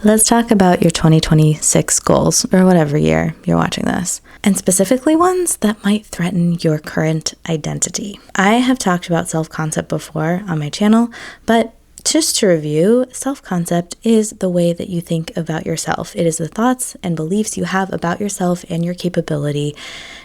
Let's talk about your 2026 goals, or whatever year you're watching this, and specifically ones that might threaten your current identity. I have talked about self-concept before on my channel, but just to review, self-concept is the way that you think about yourself. It is the thoughts and beliefs you have about yourself and your capability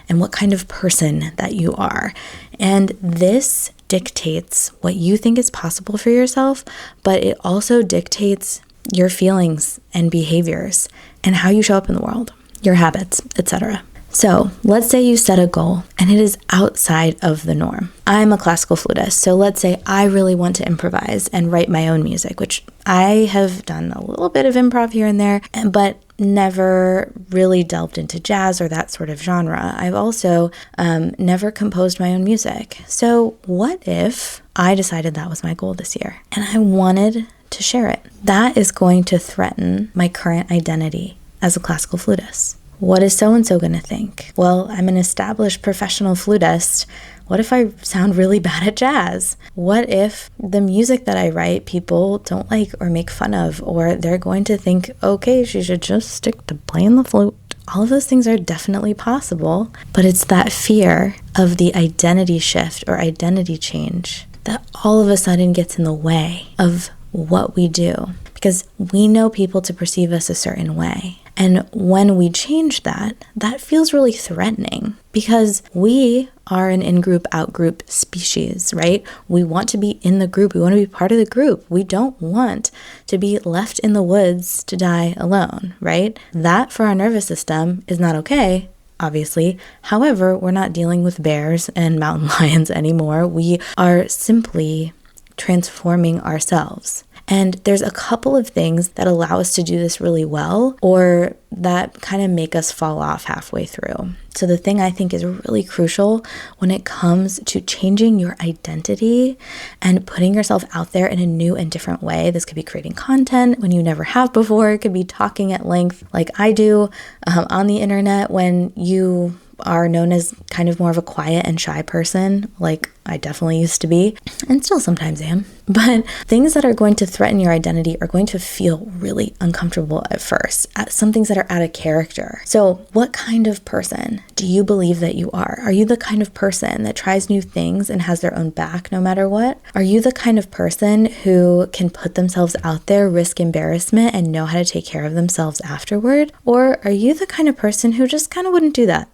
and what kind of person that you are. And this dictates what you think is possible for yourself, but it also dictates your feelings and behaviors and how you show up in the world, your habits, etc. So let's say you set a goal and it is outside of the norm. I'm a classical flutist, so let's say I really want to improvise and write my own music, which I have done a little bit of improv here and there, but never really delved into jazz or that sort of genre. I've also never composed my own music. So what if I decided that was my goal this year and I wanted to share it? That is going to threaten my current identity as a classical flutist. What is so-and-so going to think? Well, I'm an established professional flutist. What if I sound really bad at jazz? What if the music that I write people don't like or make fun of, or they're going to think, okay, she should just stick to playing the flute? All of those things are definitely possible, but it's that fear of the identity shift or identity change that all of a sudden gets in the way of what we do, because we know people to perceive us a certain way. And when we change that, that feels really threatening because we are an in-group, out-group species, right? We want to be in the group. We want to be part of the group. We don't want to be left in the woods to die alone, right? That for our nervous system is not okay, obviously. However, we're not dealing with bears and mountain lions anymore. We are simply transforming ourselves. And there's a couple of things that allow us to do this really well, or that kind of make us fall off halfway through. So the thing I think is really crucial when it comes to changing your identity and putting yourself out there in a new and different way. This could be creating content when you never have before. It could be talking at length like I do on the internet when you are known as kind of more of a quiet and shy person, like I definitely used to be, and still sometimes am. But things that are going to threaten your identity are going to feel really uncomfortable at first, some things that are out of character. So what kind of person do you believe that you are? Are you the kind of person that tries new things and has their own back no matter what? Are you the kind of person who can put themselves out there, risk embarrassment, and know how to take care of themselves afterward? Or are you the kind of person who just kind of wouldn't do that?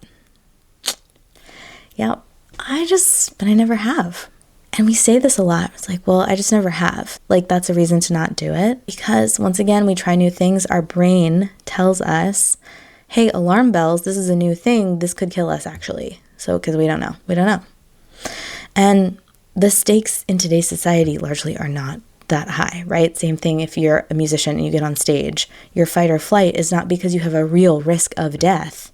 Yeah, but I never have. And we say this a lot. It's like, well, I just never have. Like, that's a reason to not do it. Because once again, we try new things. Our brain tells us, hey, alarm bells, this is a new thing. This could kill us, actually. So, because we don't know. We don't know. And the stakes in today's society largely are not that high, right? Same thing if you're a musician and you get on stage. Your fight or flight is not because you have a real risk of death.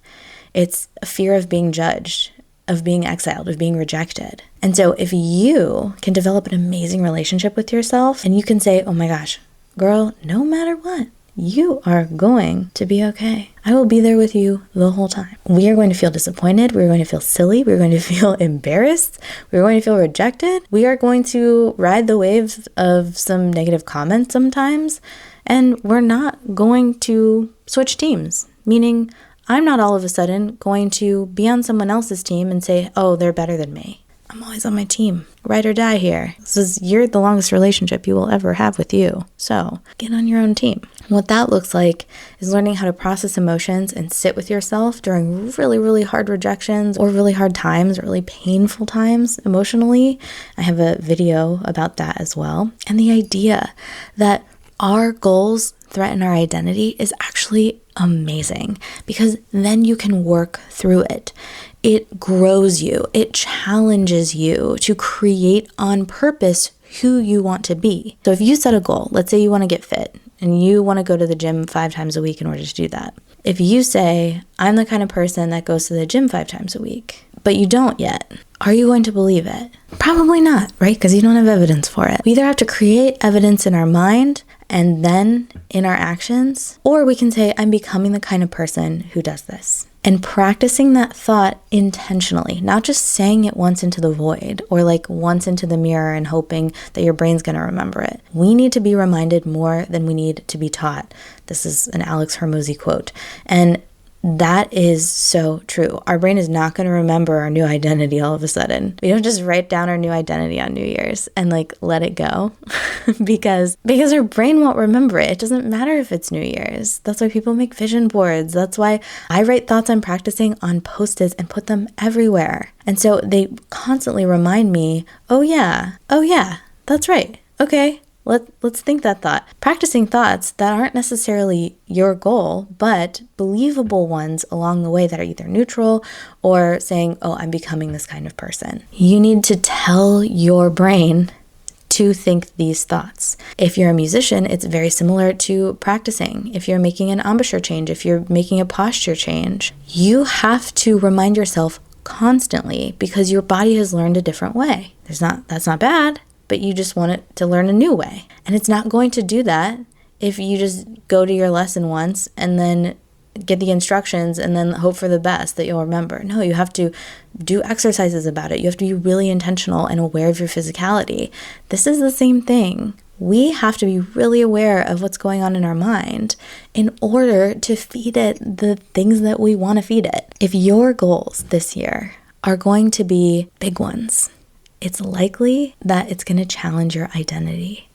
It's a fear of being judged, of being exiled, of being rejected. And so if you can develop an amazing relationship with yourself and you can say, oh my gosh, girl, no matter what, you are going to be okay. I will be there with you the whole time. We are going to feel disappointed. We're going to feel silly. We're going to feel embarrassed. We're going to feel rejected. We are going to ride the waves of some negative comments sometimes. And we're not going to switch teams, meaning I'm not all of a sudden going to be on someone else's team and say, oh, they're better than me. I'm always on my team. Ride or die here. You're the longest relationship you will ever have with you. So get on your own team. What that looks like is learning how to process emotions and sit with yourself during really, really hard rejections or really hard times, or really painful times emotionally. I have a video about that as well. And the idea that our goals threaten our identity is actually amazing, because then you can work through it. It grows you. It challenges you to create on purpose who you want to be. So if you set a goal, let's say you want to get fit and you want to go to the gym 5 times a week in order to do that. If you say, I'm the kind of person that goes to the gym 5 times a week, but you don't yet, are you going to believe it? Probably not, right? Because you don't have evidence for it. We either have to create evidence in our mind and then in our actions, or we can say, I'm becoming the kind of person who does this. and practicing that thought intentionally, not just saying it once into the void or like once into the mirror and hoping that your brain's going to remember it. We need to be reminded more than we need to be taught. This is an Alex Hormozi quote. And that is so true. Our brain is not going to remember our new identity all of a sudden. We don't just write down our new identity on New Year's and like let it go because our brain won't remember it. It doesn't matter if it's New Year's. That's why people make vision boards. That's why I write thoughts I'm practicing on Post-its and put them everywhere. And so they constantly remind me, oh yeah, that's right. Okay. Let's think that thought. Practicing thoughts that aren't necessarily your goal, but believable ones along the way that are either neutral or saying, oh, I'm becoming this kind of person. You need to tell your brain to think these thoughts. If you're a musician, it's very similar to practicing. If you're making an embouchure change, if you're making a posture change, you have to remind yourself constantly because your body has learned a different way. That's not bad. But you just want it to learn a new way. And it's not going to do that if you just go to your lesson once and then get the instructions and then hope for the best that you'll remember. No, you have to do exercises about it. You have to be really intentional and aware of your physicality. This is the same thing. We have to be really aware of what's going on in our mind in order to feed it the things that we want to feed it. If your goals this year are going to be big ones, it's likely that it's going to challenge your identity.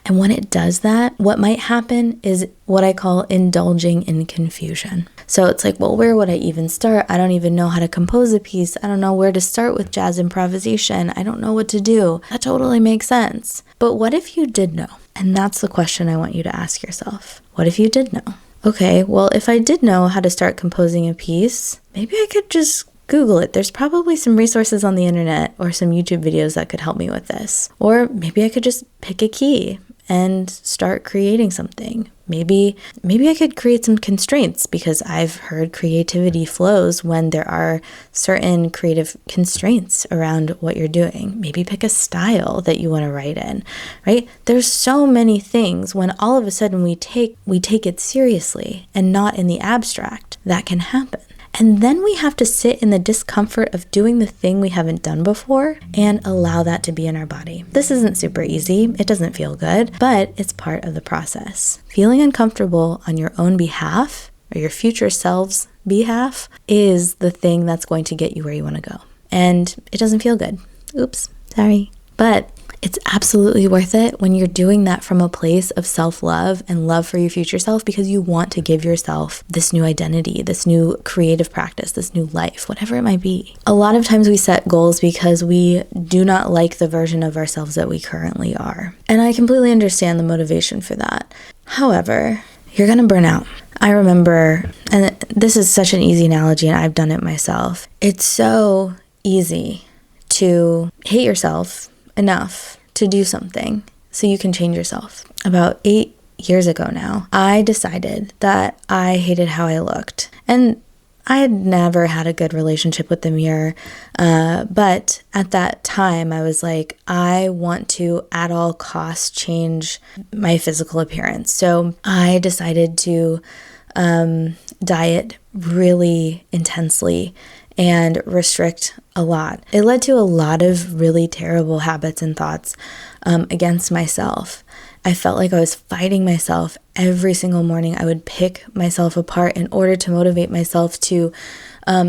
And when it does that, what might happen is what I call indulging in confusion. So it's like, well, where would I even start? I don't even know how to compose a piece. I don't know where to start with jazz improvisation. I don't know what to do. That totally makes sense. But what if you did know? And that's the question I want you to ask yourself. What if you did know? Okay, well, if I did know how to start composing a piece, maybe I could just Google it. There's probably some resources on the internet or some YouTube videos that could help me with this. Or maybe I could just pick a key and start creating something. Maybe I could create some constraints because I've heard creativity flows when there are certain creative constraints around what you're doing. Maybe pick a style that you want to write in, right? There's so many things when all of a sudden we take it seriously and not in the abstract that can happen. And then we have to sit in the discomfort of doing the thing we haven't done before and allow that to be in our body. This isn't super easy. It doesn't feel good, but it's part of the process. Feeling uncomfortable on your own behalf or your future self's behalf is the thing that's going to get you where you want to go. And it doesn't feel good. Oops, sorry. But it's absolutely worth it when you're doing that from a place of self-love and love for your future self because you want to give yourself this new identity, this new creative practice, this new life, whatever it might be. A lot of times we set goals because we do not like the version of ourselves that we currently are. And I completely understand the motivation for that. However, you're going to burn out. I remember, and this is such an easy analogy and I've done it myself. It's so easy to hate yourself enough to do something so you can change yourself. About 8 years ago now, I decided that I hated how I looked. And I had never had a good relationship with the mirror. But at that time, I was like, I want to at all costs change my physical appearance. So I decided to diet really intensely and restrict a lot. It led to a lot of really terrible habits and thoughts against myself. I felt like I was fighting myself every single morning. I would pick myself apart in order to motivate myself to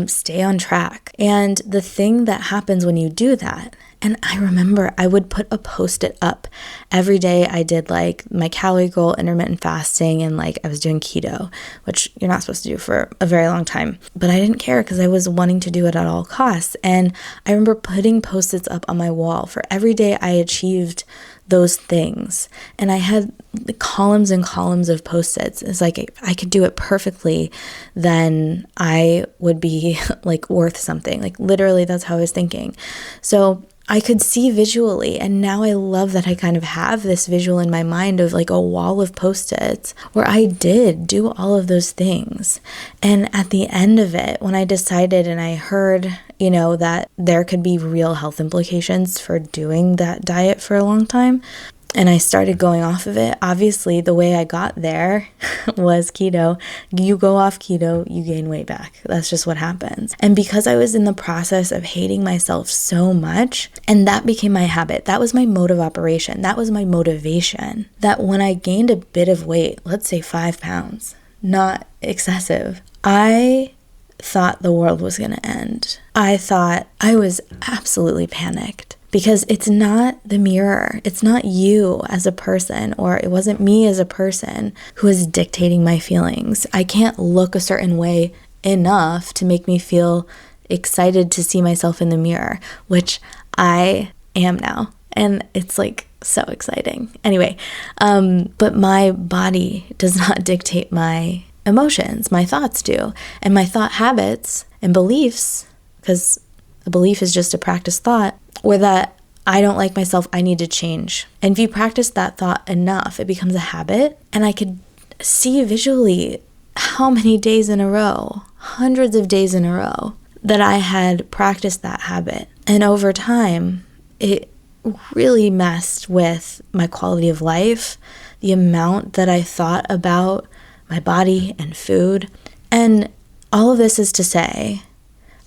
stay on track. And the thing that happens when you do that, and I remember I would put a Post-it up every day. I did like my calorie goal, intermittent fasting, and like I was doing keto, which you're not supposed to do for a very long time. But I didn't care because I was wanting to do it at all costs. And I remember putting Post-its up on my wall for every day I achieved those things. And I had columns and columns of Post-its. It's like if I could do it perfectly, then I would be like worth something. Like literally that's how I was thinking. So I could see visually, and now I love that I kind of have this visual in my mind of like a wall of Post-its where I did do all of those things. And at the end of it, when I decided and I heard, that there could be real health implications for doing that diet for a long time, and I started going off of it. Obviously, the way I got there was keto. You go off keto, you gain weight back. That's just what happens. And because I was in the process of hating myself so much, and that became my habit, that was my mode of operation, that was my motivation, that when I gained a bit of weight, let's say 5 pounds, not excessive, I thought the world was going to end. I thought I was absolutely panicked. Because it's not the mirror, it's not you as a person, or it wasn't me as a person who is dictating my feelings. I can't look a certain way enough to make me feel excited to see myself in the mirror, which I am now. And it's like so exciting. Anyway, but my body does not dictate my emotions, my thoughts do. And my thought habits and beliefs, because a belief is just a practiced thought, or that I don't like myself, I need to change. And if you practice that thought enough, it becomes a habit. And I could see visually how many days in a row, hundreds of days in a row, that I had practiced that habit. And over time, it really messed with my quality of life, the amount that I thought about my body and food. And all of this is to say,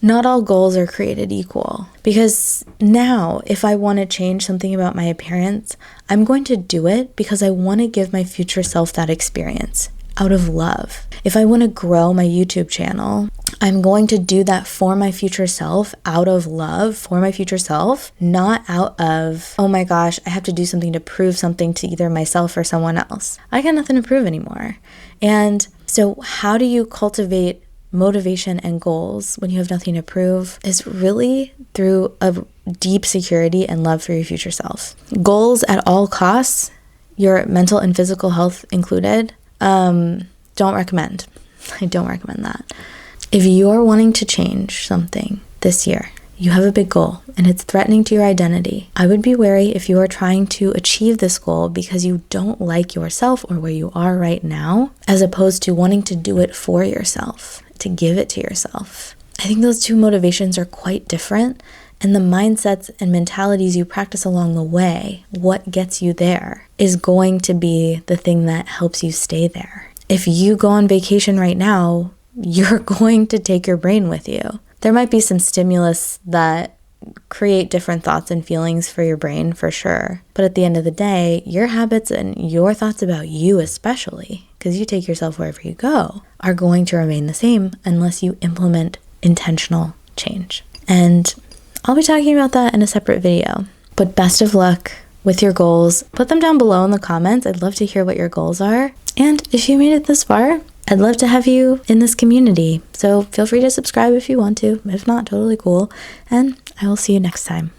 not all goals are created equal, because now if I want to change something about my appearance, I'm going to do it because I want to give my future self that experience out of love. If I want to grow my YouTube channel, I'm going to do that for my future self, out of love for my future self, not out of, oh my gosh, I have to do something to prove something to either myself or someone else. I got nothing to prove anymore. And so how do you cultivate motivation and goals when you have nothing to prove? Is really through a deep security and love for your future self. Goals at all costs, your mental and physical health included, don't recommend. I don't recommend that. If you're wanting to change something this year, you have a big goal and it's threatening to your identity, I would be wary if you are trying to achieve this goal because you don't like yourself or where you are right now, as opposed to wanting to do it for yourself, to give it to yourself. I think those two motivations are quite different, and the mindsets and mentalities you practice along the way, what gets you there, is going to be the thing that helps you stay there. If you go on vacation right now, you're going to take your brain with you. There might be some stimulus that create different thoughts and feelings for your brain, for sure. But at the end of the day, your habits and your thoughts about you especially, because you take yourself wherever you go, are going to remain the same unless you implement intentional change. And I'll be talking about that in a separate video. But best of luck with your goals. Put them down below in the comments. I'd love to hear what your goals are. And if you made it this far, I'd love to have you in this community. So feel free to subscribe if you want to. If not, totally cool. And I will see you next time.